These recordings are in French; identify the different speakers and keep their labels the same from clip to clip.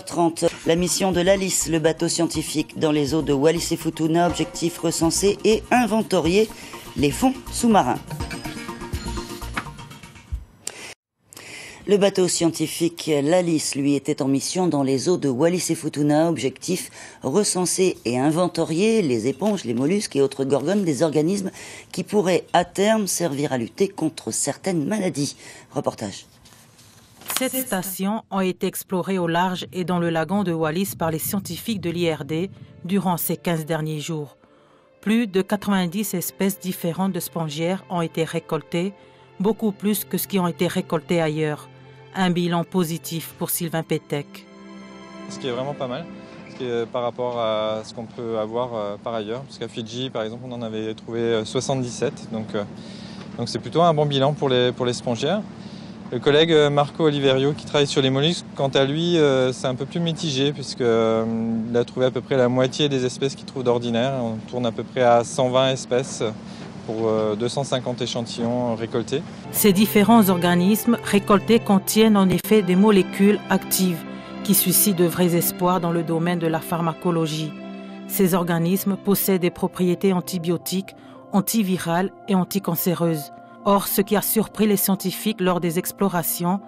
Speaker 1: 7h30, la mission de l'Alice, le bateau scientifique dans les eaux de Wallis et Futuna, objectif recenser et inventorier les fonds sous-marins. Le bateau scientifique l'Alice, lui, était en mission dans les eaux de Wallis et Futuna, objectif recenser et inventorier les éponges, les mollusques et autres gorgones des organismes qui pourraient à terme servir à lutter contre certaines maladies. Reportage.
Speaker 2: 7 stations ont été explorées au large et dans le lagon de Wallis par les scientifiques de l'IRD durant ces 15 derniers jours. Plus de 90 espèces différentes de spongiaires ont été récoltées, beaucoup plus que ce qui ont été récolté ailleurs. Un bilan positif pour Sylvain Pétec.
Speaker 3: Ce qui est vraiment pas mal, par rapport à ce qu'on peut avoir par ailleurs. Parce qu'à Fidji, par exemple, on en avait trouvé 77. Donc c'est plutôt un bon bilan pour les spongiaires. Le collègue Marco Oliverio, qui travaille sur les mollusques, quant à lui, c'est un peu plus mitigé, puisqu'il a trouvé à peu près la moitié des espèces qu'il trouve d'ordinaire. On tourne à peu près à 120 espèces pour 250 échantillons récoltés.
Speaker 2: Ces différents organismes récoltés contiennent en effet des molécules actives qui suscitent de vrais espoirs dans le domaine de la pharmacologie. Ces organismes possèdent des propriétés antibiotiques, antivirales et anticancéreuses. Or, ce qui a surpris les scientifiques lors des explorations,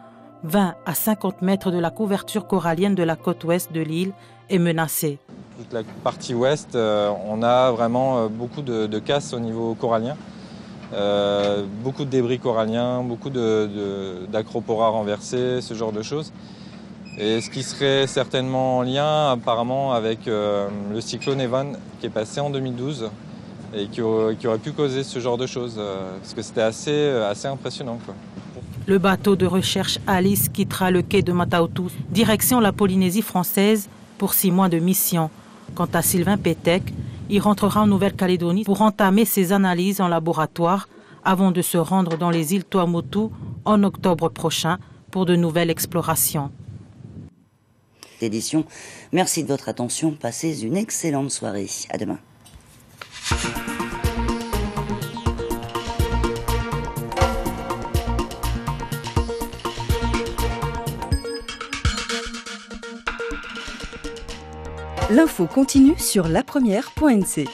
Speaker 2: 20 à 50 mètres de la couverture corallienne de la côte ouest de l'île est menacée.
Speaker 3: Toute la partie ouest, on a vraiment beaucoup de casse au niveau corallien. Beaucoup de débris coralliens, beaucoup d'acropora renversés, ce genre de choses. Et ce qui serait certainement en lien apparemment avec le cyclone Evan qui est passé en 2012 et qui aurait pu causer ce genre de choses, parce que c'était assez impressionnant, quoi.
Speaker 2: Le bateau de recherche Alice quittera le quai de Mataotu, direction la Polynésie française, pour 6 mois de mission. Quant à Sylvain Pétec, il rentrera en Nouvelle-Calédonie pour entamer ses analyses en laboratoire avant de se rendre dans les îles Tuamotu en octobre prochain pour de nouvelles explorations.
Speaker 1: Édition. Merci de votre attention. Passez une excellente soirée. À demain.
Speaker 4: L'info continue sur lapremière.nc.